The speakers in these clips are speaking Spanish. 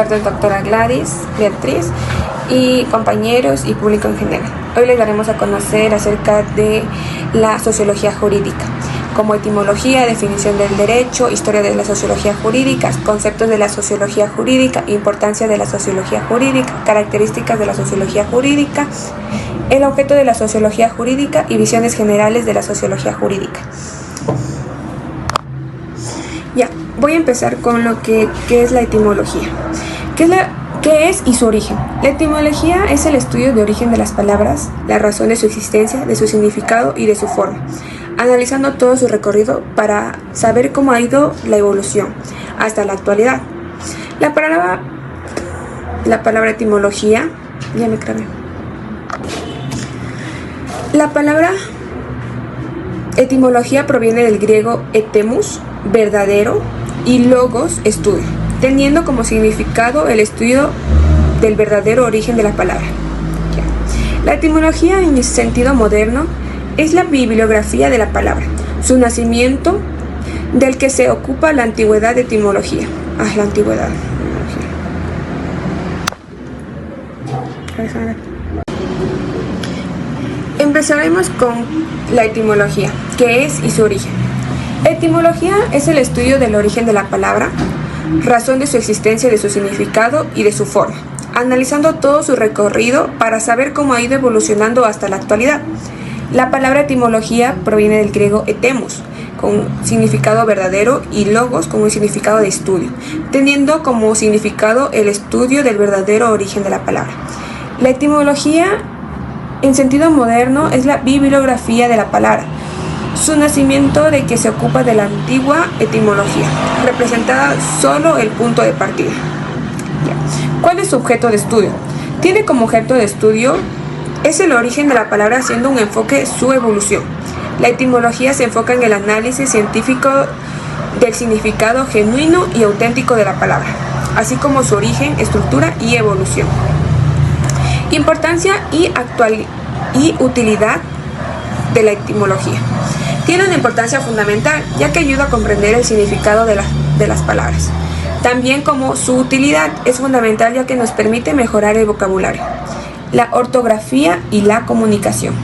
Tardes, doctora Gladys, Beatriz y compañeros y público en general. Hoy les daremos a conocer acerca de la sociología jurídica, como etimología, definición del derecho, historia de la sociología jurídica, conceptos de la sociología jurídica, importancia de la sociología jurídica, características de la sociología jurídica, el objeto de la sociología jurídica y visiones generales de la sociología jurídica. Voy a empezar con lo que es la etimología. ¿Qué es y su origen? La etimología es el estudio de origen de las palabras, la razón de su existencia, de su significado y de su forma, analizando todo su recorrido para saber cómo ha ido la evolución hasta la actualidad. La palabra etimología, ya me trabé. La palabra etimología proviene del griego etemus, verdadero, y logos, estudio, teniendo como significado el estudio del verdadero origen de la palabra. La etimología en sentido moderno es la bibliografía de la palabra, su nacimiento, del que se ocupa la antigüedad de etimología. La antigüedad. Empezaremos con la etimología, qué es y su origen. Etimología es el estudio del origen de la palabra, razón de su existencia, de su significado y de su forma, analizando todo su recorrido para saber cómo ha ido evolucionando hasta la actualidad. La palabra etimología proviene del griego etemos, con significado verdadero, y logos, con un significado de estudio, teniendo como significado el estudio del verdadero origen de la palabra. La etimología, en sentido moderno, es la bibliografía de la palabra, su nacimiento, de que se ocupa de la antigua etimología, representada solo el punto de partida. ¿Cuál es su objeto de estudio? Tiene como objeto de estudio es el origen de la palabra, haciendo un enfoque su evolución. La etimología se enfoca en el análisis científico del significado genuino y auténtico de la palabra, así como su origen, estructura y evolución. Importancia y utilidad de la etimología. Tiene una importancia fundamental, ya que ayuda a comprender el significado de las palabras. También como su utilidad es fundamental, ya que nos permite mejorar el vocabulario, la ortografía y la comunicación.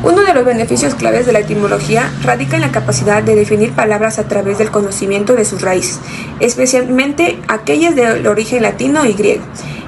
Uno de los beneficios claves de la etimología radica en la capacidad de definir palabras a través del conocimiento de sus raíces, especialmente aquellas del origen latino y griego,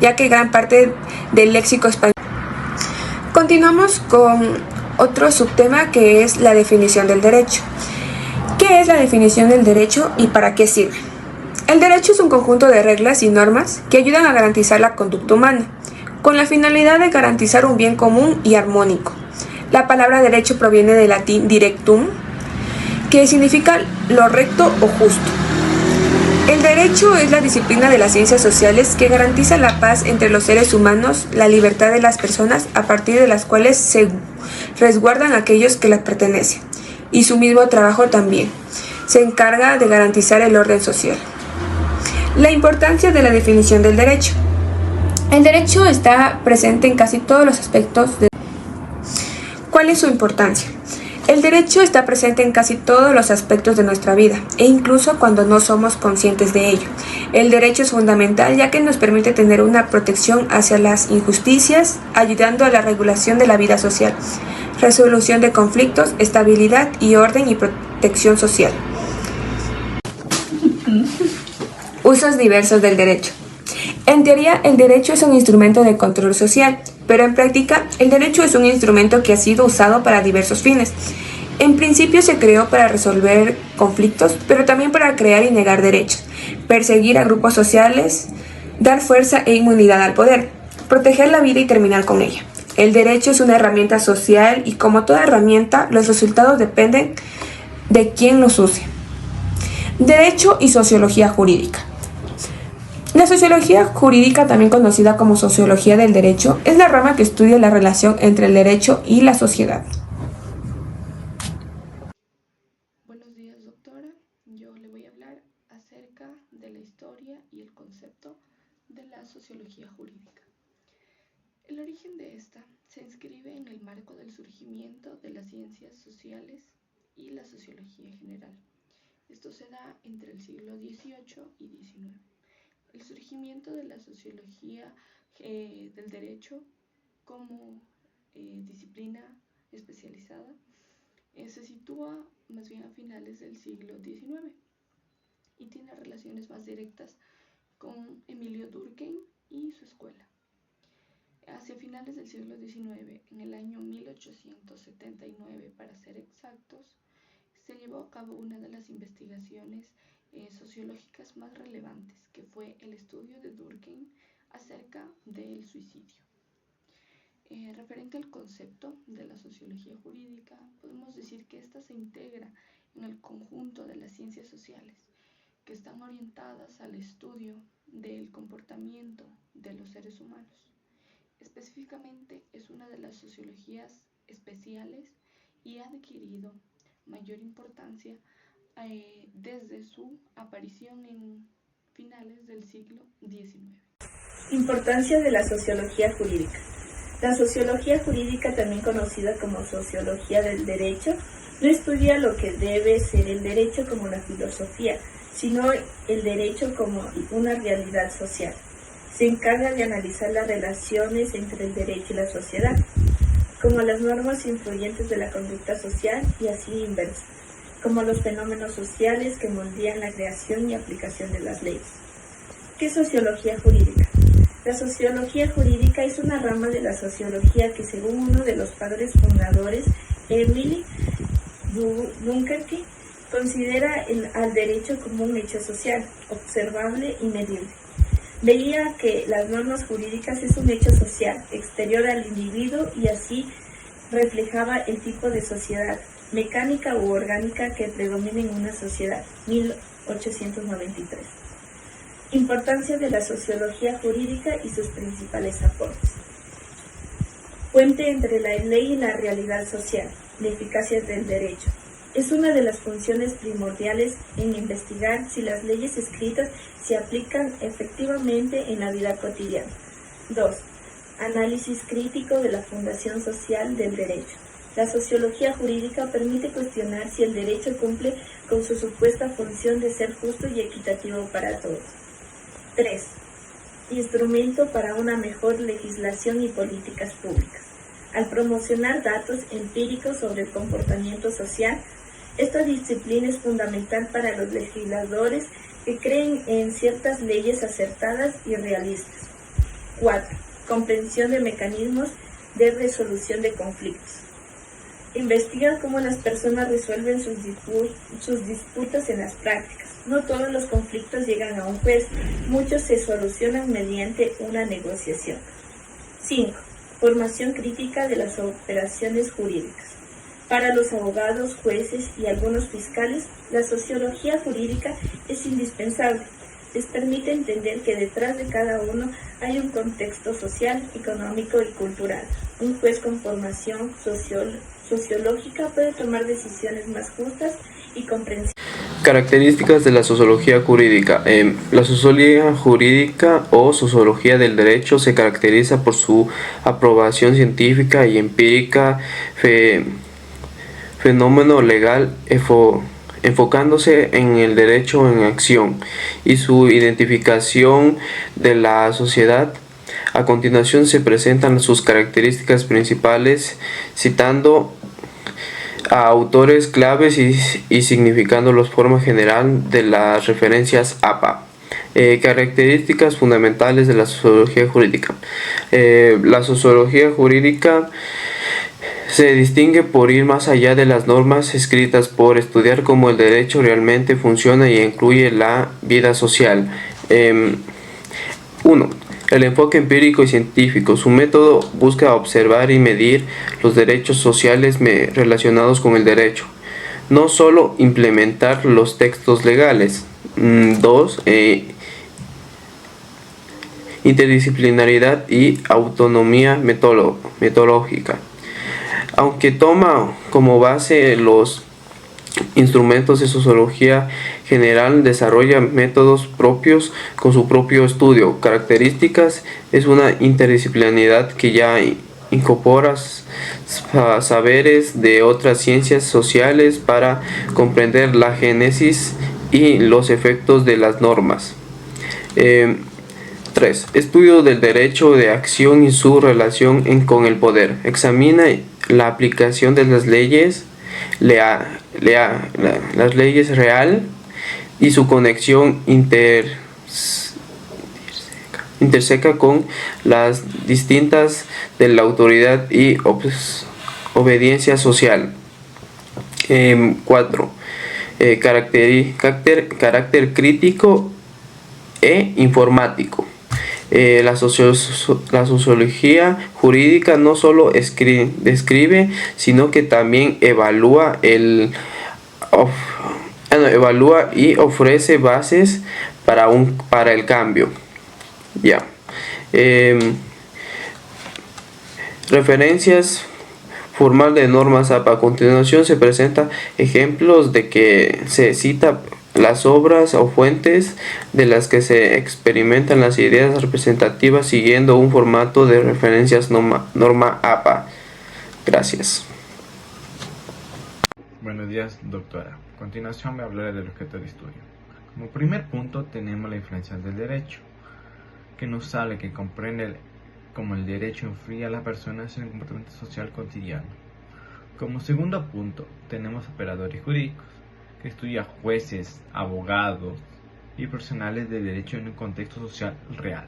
ya que gran parte del léxico español. Continuamos con otro subtema, que es la definición del derecho. ¿Qué es la definición del derecho y para qué sirve? El derecho es un conjunto de reglas y normas que ayudan a garantizar la conducta humana, con la finalidad de garantizar un bien común y armónico. La palabra derecho proviene del latín directum, que significa lo recto o justo. El derecho es la disciplina de las ciencias sociales que garantiza la paz entre los seres humanos, la libertad de las personas, a partir de las cuales se resguardan aquellos que las pertenecen, y su mismo trabajo también se encarga de garantizar el orden social. La importancia de la definición del derecho. El derecho está presente en casi todos los aspectos de... ¿Cuál es su importancia? El derecho está presente en casi todos los aspectos de nuestra vida, e incluso cuando no somos conscientes de ello. El derecho es fundamental, ya que nos permite tener una protección hacia las injusticias, ayudando a la regulación de la vida social, resolución de conflictos, estabilidad y orden y protección social. Usos diversos del derecho. En teoría, el derecho es un instrumento de control social, pero en práctica, el derecho es un instrumento que ha sido usado para diversos fines. En principio se creó para resolver conflictos, pero también para crear y negar derechos, perseguir a grupos sociales, dar fuerza e inmunidad al poder, proteger la vida y terminar con ella. El derecho es una herramienta social y, como toda herramienta, los resultados dependen de quién los use. Derecho y sociología jurídica. La sociología jurídica, también conocida como sociología del derecho, es la rama que estudia la relación entre el derecho y la sociedad. Buenos días, doctora. Yo le voy a hablar acerca de la historia y el concepto de la sociología jurídica. El origen de esta se inscribe en el marco del surgimiento de las ciencias sociales y la sociología en general. Esto se da entre el siglo XVIII y XIX. El surgimiento de la sociología del derecho como disciplina especializada se sitúa más bien a finales del siglo XIX y tiene relaciones más directas con Emilio Durkheim y su escuela. Hacia finales del siglo XIX, en el año 1879 para ser exactos, se llevó a cabo una de las investigaciones sociológicas más relevantes, que fue el estudio de Durkheim acerca del suicidio. Referente al concepto de la sociología jurídica, podemos decir que ésta se integra en el conjunto de las ciencias sociales, que están orientadas al estudio del comportamiento de los seres humanos. Específicamente es una de las sociologías especiales y ha adquirido mayor importancia desde su aparición en finales del siglo XIX. Importancia de la sociología jurídica. La sociología jurídica, también conocida como sociología del derecho, no estudia lo que debe ser el derecho como la filosofía, sino el derecho como una realidad social. Se encarga de analizar las relaciones entre el derecho y la sociedad, como las normas influyentes de la conducta social y así inversa, como los fenómenos sociales que moldean la creación y aplicación de las leyes. ¿Qué es sociología jurídica? La sociología jurídica es una rama de la sociología que, según uno de los padres fundadores, Emile Durkheim, considera al derecho como un hecho social, observable y medible. Veía que las normas jurídicas es un hecho social, exterior al individuo, y así reflejaba el tipo de sociedad, mecánica u orgánica, que predomina en una sociedad. 1893. Importancia de la sociología jurídica y sus principales aportes. Puente entre la ley y la realidad social, la eficacia del derecho. Es una de las funciones primordiales en investigar si las leyes escritas se aplican efectivamente en la vida cotidiana. 2. Análisis crítico de la fundación social del derecho. La sociología jurídica permite cuestionar si el derecho cumple con su supuesta función de ser justo y equitativo para todos. 3. Instrumento para una mejor legislación y políticas públicas. Al promocionar datos empíricos sobre el comportamiento social, esta disciplina es fundamental para los legisladores que creen en ciertas leyes acertadas y realistas. 4. Comprensión de mecanismos de resolución de conflictos. Investiga cómo las personas resuelven sus disputas en las prácticas. No todos los conflictos llegan a un juez, muchos se solucionan mediante una negociación. 5. Formación crítica de las operaciones jurídicas. Para los abogados, jueces y algunos fiscales, la sociología jurídica es indispensable. Les permite entender que detrás de cada uno hay un contexto social, económico y cultural. Un juez con formación sociológica puede tomar decisiones más justas y comprensivas. Características de la sociología jurídica. La sociología jurídica o sociología del derecho se caracteriza por su aprobación científica y empírica, fenómeno legal, enfocándose en el derecho en acción y su identificación de la sociedad. A continuación se presentan sus características principales, citando a autores claves y significando la forma general de las referencias APA. Características fundamentales de la sociología jurídica. La sociología jurídica se distingue por ir más allá de las normas escritas, por estudiar cómo el derecho realmente funciona y incluye la vida social. 1. El enfoque empírico y científico. Su método busca observar y medir los derechos sociales relacionados con el derecho, no solo implementar los textos legales. 2. Interdisciplinaridad y autonomía metodológica. Aunque toma como base los instrumentos de sociología general, desarrolla métodos propios con su propio estudio. Características: es una interdisciplinaridad que ya incorpora saberes de otras ciencias sociales para comprender la génesis y los efectos de las normas. 3. Estudio del derecho de acción y su relación con el poder. Examina la aplicación de las leyes, las leyes real y su conexión interseca con las distintas de la autoridad y obediencia social. 4. Carácter crítico e informático. La sociología jurídica no solo describe, sino que también evalúa y ofrece bases para el cambio. Referencias formal de normas APA. A continuación se presentan ejemplos de que se cita las obras o fuentes de las que se experimentan las ideas representativas siguiendo un formato de referencias norma APA. Gracias. Buenos días, doctora. A continuación me hablaré del objeto de estudio. Como primer punto tenemos la influencia del derecho, que nos sale que comprende cómo el derecho influye a las personas en el comportamiento social cotidiano. Como segundo punto tenemos operadores jurídicos, que estudia jueces, abogados y profesionales de derecho en un contexto social real.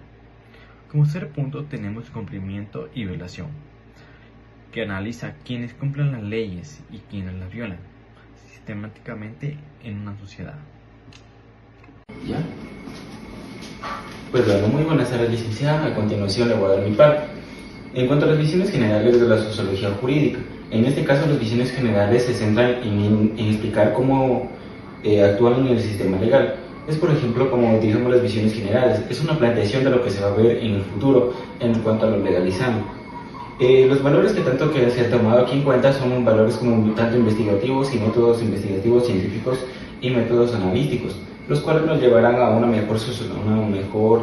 Como tercer punto tenemos cumplimiento y violación, que analiza quiénes cumplen las leyes y quiénes las violan sistemáticamente en una sociedad. ¿Ya? Pues bueno, muy buenas tardes, licenciada. A continuación le voy a dar mi parte. En cuanto a las visiones generales de la sociología jurídica, en este caso las visiones generales se centran en explicar cómo actúan en el sistema legal. Es por ejemplo como digamos las visiones generales, es una planteación de lo que se va a ver en el futuro en cuanto a lo legalizado. Los valores que se han tomado aquí en cuenta son valores como tanto investigativos y métodos investigativos científicos y métodos analíticos, los cuales nos llevarán a una mejor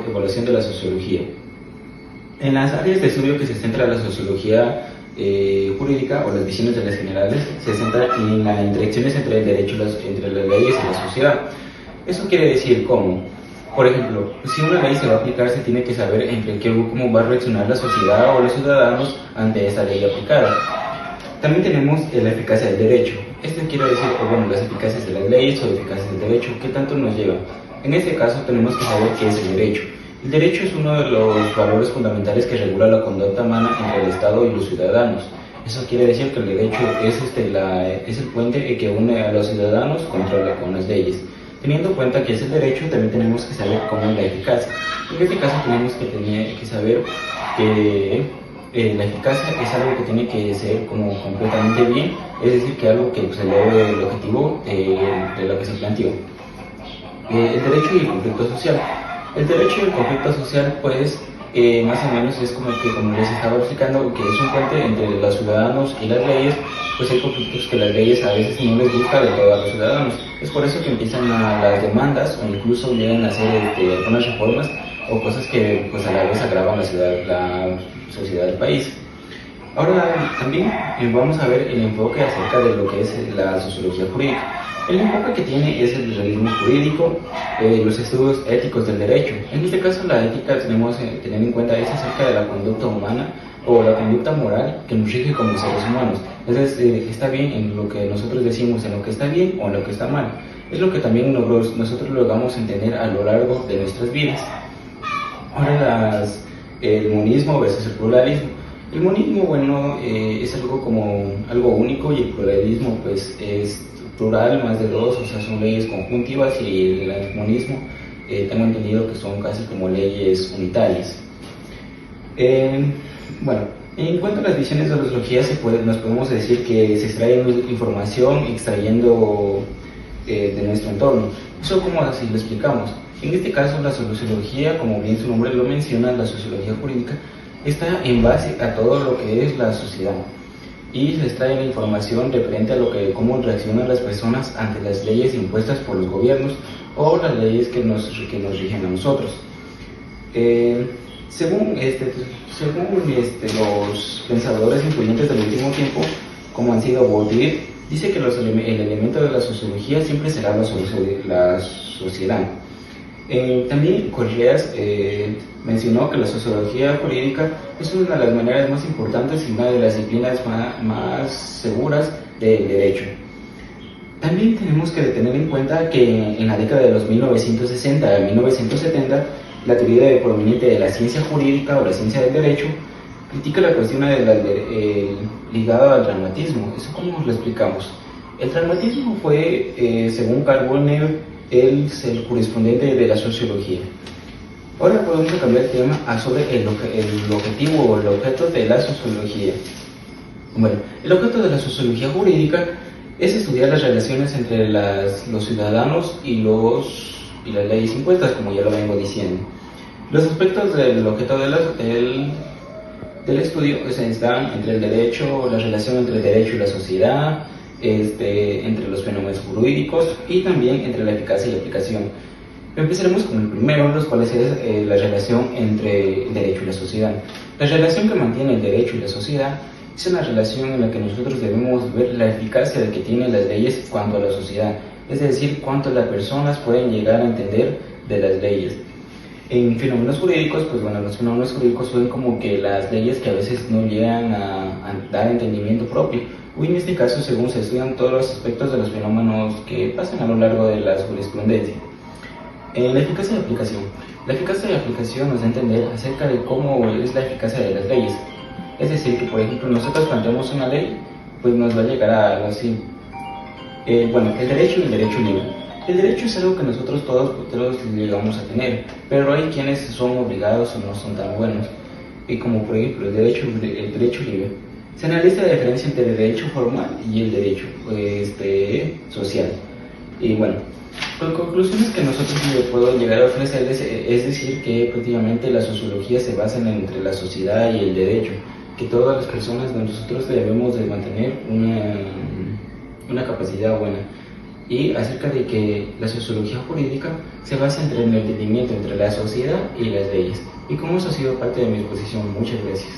evaluación de la sociología. En las áreas de estudio que se centra la sociología jurídica o las visiones de las generales se centra en las interacciones entre el derecho, entre las leyes y la sociedad. Eso quiere decir cómo, por ejemplo, si una ley se va a aplicar se tiene que saber cómo va a reaccionar la sociedad o los ciudadanos ante esa ley aplicada. También tenemos la eficacia del derecho. Esto quiere decir, las eficacias de las leyes o eficacias del derecho, ¿qué tanto nos lleva? En este caso tenemos que saber qué es el derecho. El derecho es uno de los valores fundamentales que regula la conducta humana entre el Estado y los ciudadanos. Eso quiere decir que el derecho es el puente que une a los ciudadanos con las leyes. Teniendo en cuenta que es el derecho, también tenemos que saber cómo es la eficacia. En este caso tenemos que saber que la eficacia es algo que tiene que ser como completamente bien, es decir, que algo que se logra el objetivo de lo que se planteó. El derecho y el conflicto social. El derecho y el conflicto social, pues, más o menos es como les estaba explicando, que es un puente entre los ciudadanos y las leyes. Pues hay conflictos que las leyes a veces no les gusta de todos los ciudadanos. Es por eso que empiezan las demandas o incluso llegan a hacer algunas reformas o cosas que pues a la vez agravan la sociedad del país. Ahora también vamos a ver el enfoque acerca de lo que es la sociología jurídica. El enfoque que tiene es el realismo jurídico, los estudios éticos del derecho. En este caso la ética tenemos que tener en cuenta es acerca de la conducta humana o la conducta moral que nos rige como seres humanos. Es decir, está bien en lo que nosotros decimos, en lo que está bien o en lo que está mal. Es lo que también nosotros logramos entender a lo largo de nuestras vidas. Ahora el monismo versus el pluralismo. El monismo, es algo único y el pluralismo pues es plural, más de dos, o sea, son leyes conjuntivas y el monismo tengo entendido que son casi como leyes unitarias. En cuanto a las visiones de la sociología, nos podemos decir que se extrae información extrayendo de nuestro entorno. Eso como así lo explicamos. En este caso la sociología, como bien su nombre lo menciona, la sociología jurídica, está en base a todo lo que es la sociedad y se extrae la información referente a cómo reaccionan las personas ante las leyes impuestas por los gobiernos o las leyes que nos rigen a nosotros. Según los pensadores influyentes del último tiempo, como han sido Bourdieu, dice que el elemento de la sociología siempre será la sociedad. También Correas mencionó que la sociología jurídica es una de las maneras más importantes y una de las disciplinas más seguras del derecho. También tenemos que tener en cuenta que en la década de los 1960 a 1970, la teoría proveniente de la ciencia jurídica o la ciencia del derecho critica la cuestión ligada al dramatismo. ¿Eso cómo lo explicamos? El dramatismo fue, según Carl Bonner, el correspondiente de la sociología. Ahora podemos cambiar el tema sobre el objetivo o el objeto de la sociología. Bueno, el objeto de la sociología jurídica es estudiar las relaciones entre los ciudadanos y las leyes impuestas, como ya lo vengo diciendo. Los aspectos del objeto del estudio están entre el derecho, la relación entre el derecho y la sociedad, entre los fenómenos jurídicos y también entre la eficacia y aplicación. Empezaremos con el primero, los cuales es la relación entre el derecho y la sociedad. La relación que mantiene el derecho y la sociedad es una relación en la que nosotros debemos ver la eficacia de que tienen las leyes cuanto a la sociedad, es decir, cuánto las personas pueden llegar a entender de las leyes. En fenómenos jurídicos, pues bueno, los fenómenos jurídicos son como que las leyes que a veces no llegan a dar entendimiento propio, o en este caso, según se estudian todos los aspectos de los fenómenos que pasan a lo largo de la jurisprudencia. La eficacia de aplicación. La eficacia de aplicación nos da a entender acerca de cómo es la eficacia de las leyes. Es decir, que por ejemplo nosotros planteamos una ley, pues nos va a llegar a algo así. Bueno, el derecho y el derecho libre. El derecho es algo que nosotros todos llegamos a tener, pero hay quienes son obligados o no son tan buenos. Y como por ejemplo el derecho libre. Se analiza la diferencia entre el derecho formal y el derecho social. Y bueno, las conclusiones que nosotros le puedo llegar a ofrecerles es decir que prácticamente la sociología se basa entre la sociedad y el derecho, que todas las personas de nosotros debemos de mantener una capacidad buena, y acerca de que la sociología jurídica se basa entre el entendimiento entre la sociedad y las leyes. Y como eso ha sido parte de mi exposición, muchas gracias.